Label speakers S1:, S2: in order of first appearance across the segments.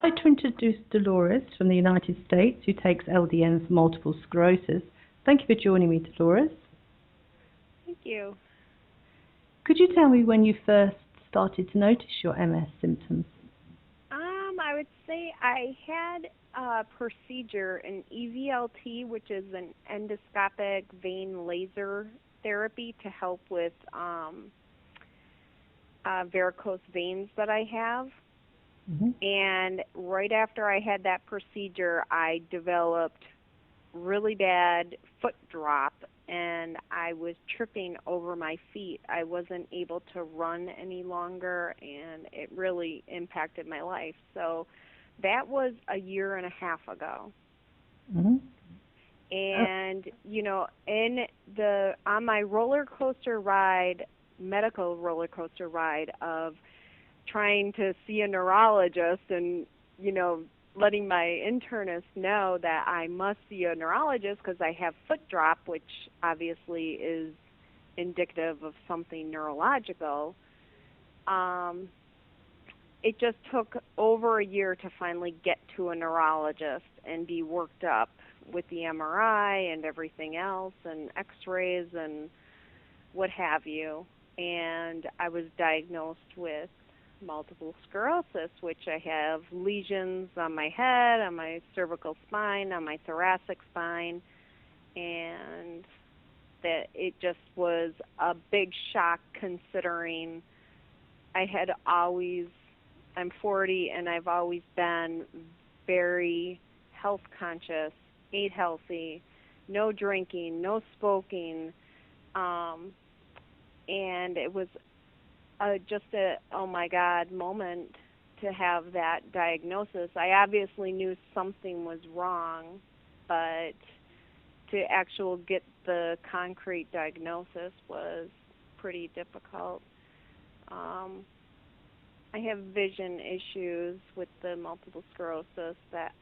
S1: like to introduce Dolores from the United States, who takes LDN for multiple sclerosis. Thank you for joining me, Dolores.
S2: Thank you.
S1: Could you tell me when you first started to notice your MS symptoms?
S2: I would say I had a procedure, an EVLT, which is an endoscopic vein laser therapy to help with varicose veins that I have. And right after I had that procedure, I developed really bad foot drop, and I was tripping over my feet. I wasn't able to run any longer, and it really impacted my life. So that was a year and a half ago. And, you know, on my roller coaster ride, medical roller coaster ride of trying to see a neurologist and, you know, letting my internist know that I must see a neurologist because I have foot drop, which obviously is indicative of something neurological. It just took over a year to finally get to a neurologist and be worked up with the MRI and everything else and x-rays and what have you. And I was diagnosed with multiple sclerosis, which I have lesions on my head, on my cervical spine, on my thoracic spine, and that it just was a big shock considering I'm 40 and I've always been very health conscious, ate healthy, no drinking, no smoking, and it was just a oh my God moment to have that diagnosis. I obviously knew something was wrong, but to actually get the concrete diagnosis was pretty difficult. I have vision issues with the multiple sclerosis that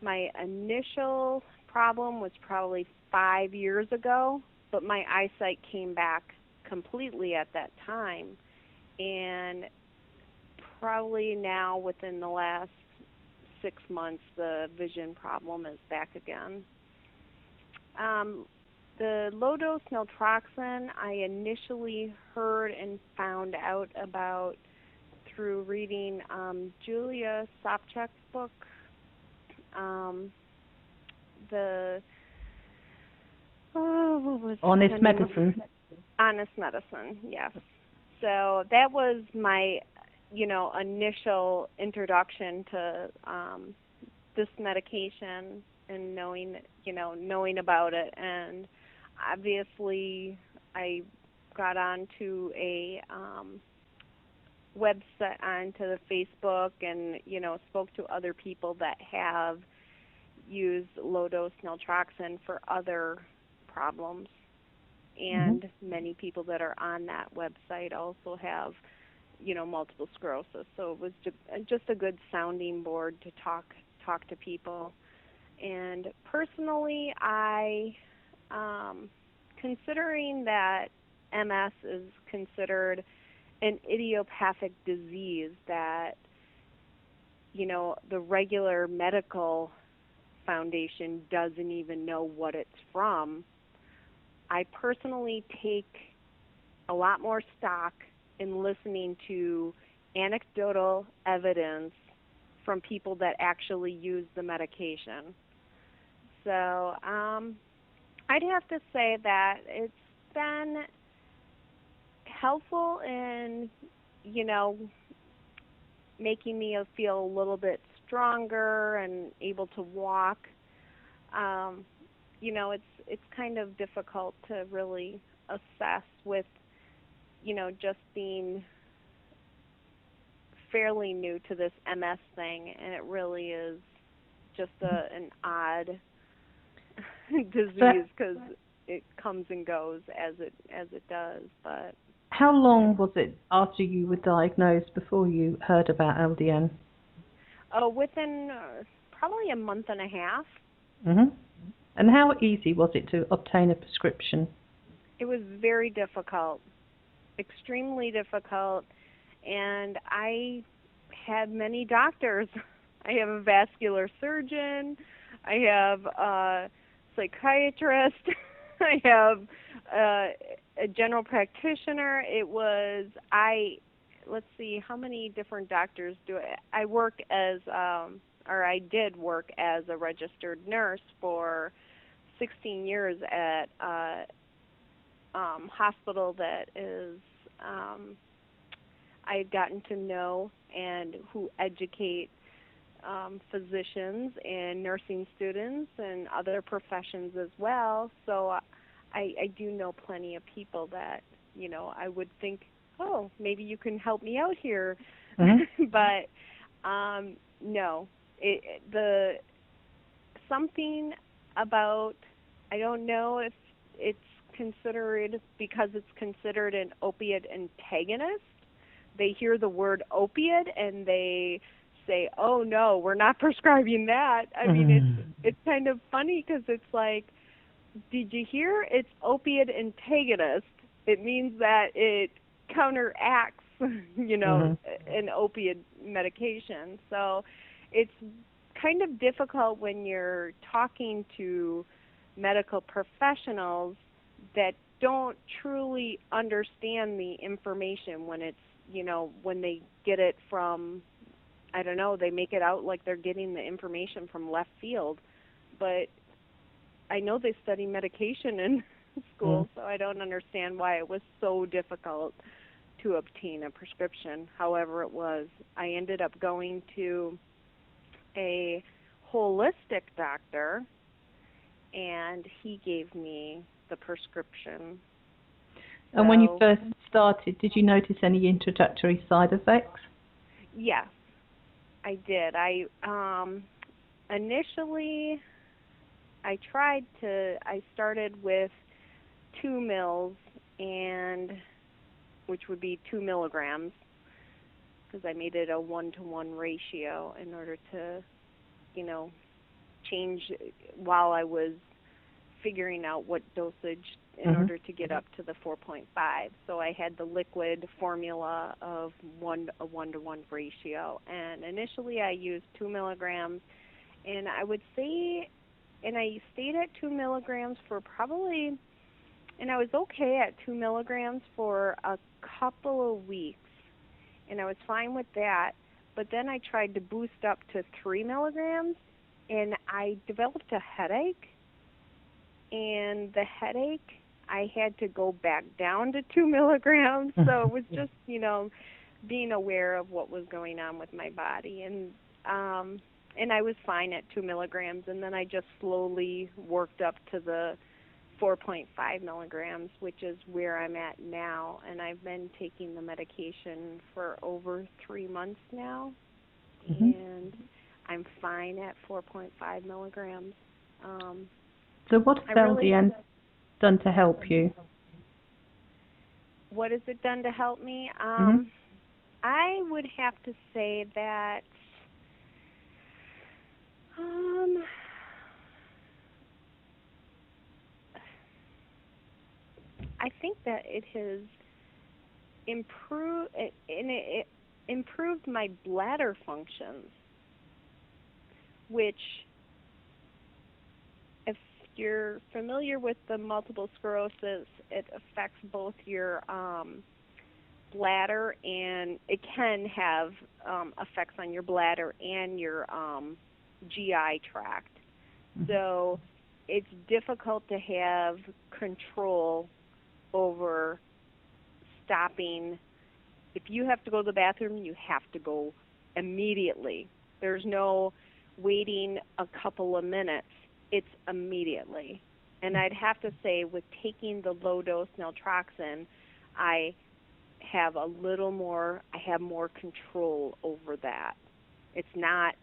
S2: my initial problem was probably 5 years ago, but my eyesight came back completely at that time, and probably now within the last 6 months the vision problem is back again. The low-dose naltrexone I initially heard and found out about through reading Julia Sopchak's book, what was
S1: Honest Medicine.
S2: Honest Medicine, yes. So that was my, initial introduction to this medication and knowing about it. And obviously, I got onto a website, onto the Facebook, and spoke to other people that have used low-dose naltrexone for other problems. And many people that are on that website also have, multiple sclerosis. So it was just a good sounding board to talk to people. And personally, considering that MS is considered an idiopathic disease that, the regular medical foundation doesn't even know what it's from, I personally take a lot more stock in listening to anecdotal evidence from people that actually use the medication. So I'd have to say that it's been helpful in, making me feel a little bit stronger and able to walk. It's kind of difficult to really assess with, just being fairly new to this MS thing, and it really is just an odd disease because it comes and goes as it does. But
S1: how long was it after you were diagnosed before you heard about LDN?
S2: Within probably a month and a half.
S1: And how easy was it to obtain a prescription?
S2: It was very difficult, extremely difficult, and I had many doctors. I have a vascular surgeon. I have a psychiatrist. I have a general practitioner. Let's see, how many different doctors do I work as, or I did work as a registered nurse for 16 years at a hospital that is, I had gotten to know and who educate physicians and nursing students and other professions as well. So I do know plenty of people that, I would think, oh, maybe you can help me out here.
S1: Mm-hmm.
S2: But no, something about, I don't know if it's considered, because it's considered an opiate antagonist, they hear the word opiate and they say, oh no, we're not prescribing that. I mean, it's kind of funny because it's like, did you hear? It's opiate antagonist. It means that it counteracts, an opiate medication. So it's kind of difficult when you're talking to medical professionals that don't truly understand the information when it's, when they get it from, I don't know, they make it out like they're getting the information from left field. But I know they study medication in school, so I don't understand why it was so difficult to obtain a prescription. However it was, I ended up going to a holistic doctor, and he gave me the prescription.
S1: And when you first started, did you notice any introductory side effects?
S2: Yes, I did. Initially, I started with 2 mils, which would be 2 milligrams, because I made it a 1-to-1 ratio in order to, change while I was figuring out what dosage in order to get up to the 4.5. So I had the liquid formula of a 1-to-1 ratio. And initially I used 2 milligrams. And I would say, and I stayed at 2 milligrams for probably, and I was okay at 2 milligrams for a couple of weeks. And I was fine with that. But then I tried to boost up to 3 milligrams, and I developed a headache. And the headache, I had to go back down to 2 milligrams. So it was just, being aware of what was going on with my body. And I was fine at 2 milligrams. And then I just slowly worked up to the 4.5 milligrams, which is where I'm at now. And I've been taking the medication for over 3 months now. And I'm fine at 4.5 milligrams.
S1: So what has LDN done to help you?
S2: What has it done to help me? I would have to say that I think that it has improved, it improved my bladder functions, which, if you're familiar with the multiple sclerosis, it affects both your bladder, and it can have effects on your bladder and your GI tract. So it's difficult to have control over stopping. If you have to go to the bathroom, you have to go immediately. There's no waiting a couple of minutes. It's immediately. And I'd have to say, with taking the low-dose naltrexone, I have more control over that. It's not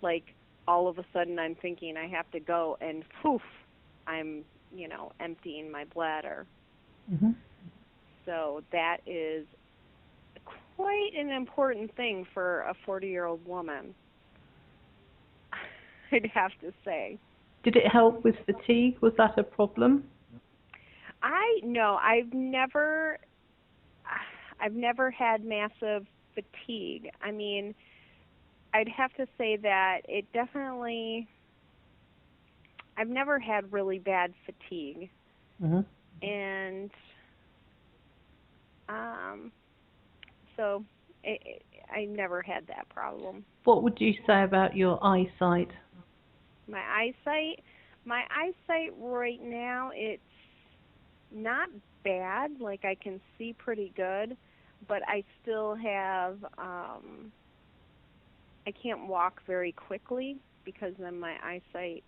S2: like all of a sudden I'm thinking I have to go and poof, I'm, emptying my bladder. So that is quite an important thing for a 40-year-old woman, I'd have to say.
S1: Did it help with fatigue? Was that a problem?
S2: No, I've never had massive fatigue. I mean, I'd have to say that it definitely, I've never had really bad fatigue.
S1: Hmm.
S2: And um, so I never had that problem.
S1: What would you say about your eyesight?
S2: My eyesight, my eyesight right now, it's not bad. Like I can see pretty good, but I still have I can't walk very quickly because then my eyesight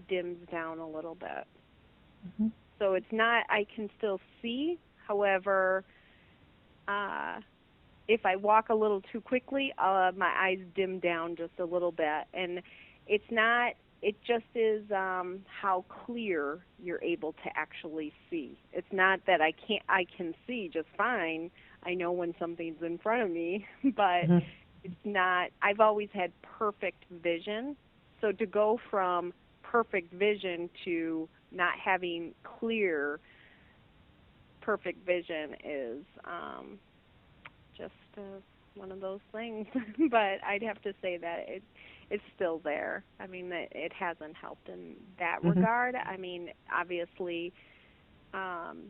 S2: dims down a little bit.
S1: Hmm.
S2: So it's not, I can still see. However, uh, if I walk a little too quickly, my eyes dim down just a little bit. And it's not, it just is how clear you're able to actually see. It's not that I can see just fine. I know when something's in front of me, but
S1: Hmm.
S2: it's not, I've always had perfect vision. So to go from perfect vision to not having clear perfect vision is just one of those things. But I'd have to say that it's still there. I mean, it hasn't helped in that
S1: Hmm.
S2: regard. I mean, obviously, um,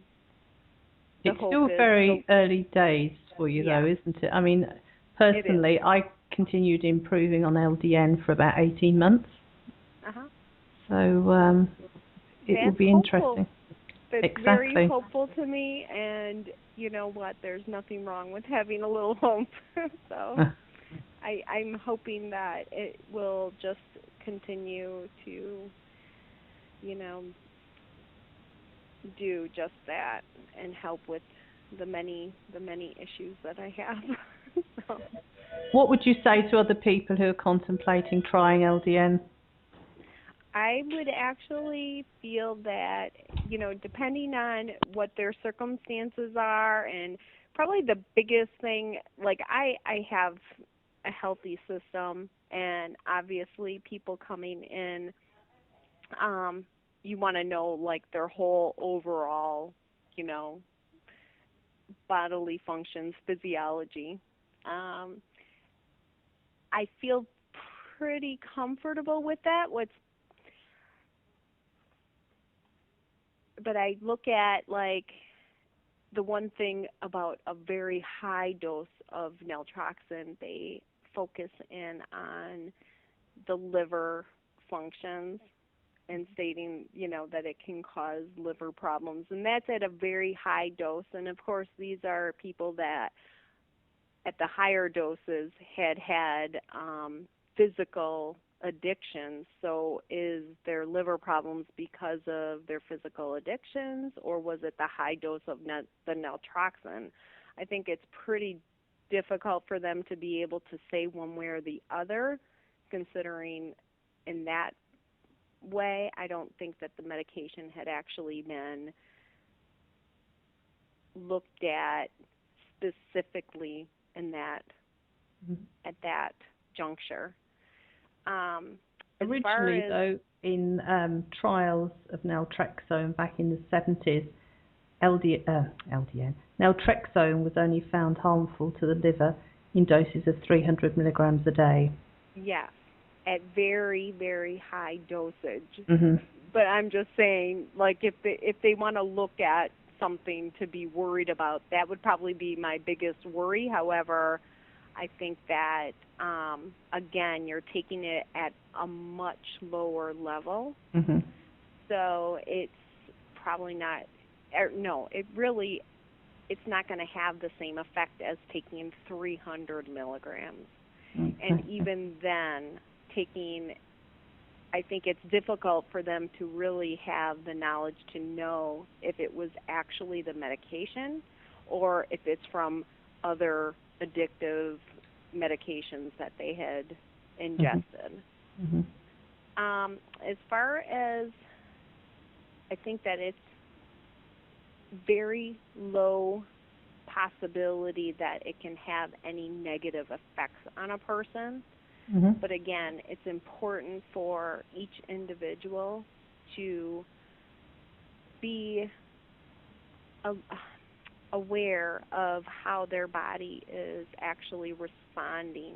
S2: the
S1: It's
S2: hope
S1: still
S2: is,
S1: very early days for you, though,
S2: yeah,
S1: isn't it? I mean,
S2: it is.
S1: personally, I continued improving on LDN for about 18 months,
S2: Uh-huh.
S1: so it will
S2: That's
S1: be
S2: hopeful.
S1: interesting.
S2: That's very
S1: Exactly.
S2: hopeful to me, and you know what? There's nothing wrong with having a little hope. So I'm hoping that it will just continue to, you know, do just that and help with the many issues that I have. So
S1: What would you say to other people who are contemplating trying LDN?
S2: I would actually feel that, you know, depending on what their circumstances are, and probably the biggest thing, like I have a healthy system, and obviously people coming in, um, you want to know like their whole overall, you know, bodily functions, physiology. Um, I feel pretty comfortable with that. But I look at like the one thing about a very high dose of naltrexone, they focus in on the liver functions and stating, you know, that it can cause liver problems. And that's at a very high dose. And of course, these are people that at the higher doses had physical addictions. So is their liver problems because of their physical addictions, or was it the high dose of the naltrexone? I think it's pretty difficult for them to be able to say one way or the other, considering in that way, I don't think that the medication had actually been looked at specifically in that
S1: Mhm.
S2: at that juncture. As far
S1: Originally,
S2: as
S1: though, in trials of naltrexone back in the 70s, LDN, naltrexone was only found harmful to the liver in doses of 300 milligrams a day.
S2: yes, at very very high dosage.
S1: Hmm.
S2: But I'm just saying, like if they want to look at something to be worried about, that would probably be my biggest worry. However, I think that again, you're taking it at a much lower level,
S1: Hmm.
S2: so it's probably not. No, it really it's not going to have the same effect as taking 300 milligrams. And
S1: Okay.
S2: even then, taking I think it's difficult for them to really have the knowledge to know if it was actually the medication or if it's from other addictive medications that they had
S1: Hmm.
S2: ingested.
S1: Hmm.
S2: As far as I think that it's very low possibility that it can have any negative effects on a person.
S1: Hmm.
S2: But again, it's important for each individual to be a, aware of how their body is actually responding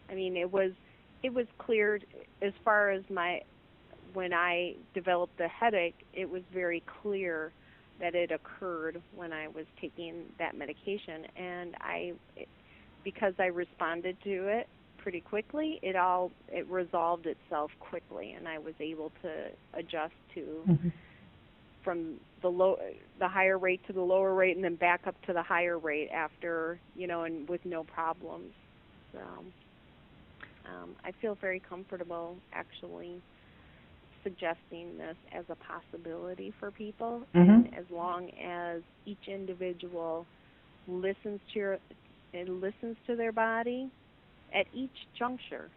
S2: I mean, it was cleared as far as when I developed the headache, it was very clear that it occurred when I was taking that medication, and because I responded to it pretty quickly, it resolved itself quickly, and I was able to adjust to from the higher rate to the lower rate, and then back up to the higher rate after, and with no problems. So I feel very comfortable actually suggesting this as a possibility for people, and as long as each individual listens to their body at each juncture,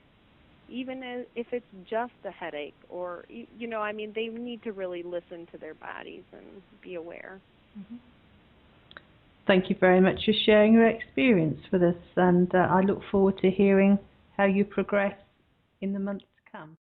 S2: even if it's just a headache, or I mean, they need to really listen to their bodies and be aware.
S1: Thank you very much for sharing your experience with us, and I look forward to hearing how you progress in the months to come.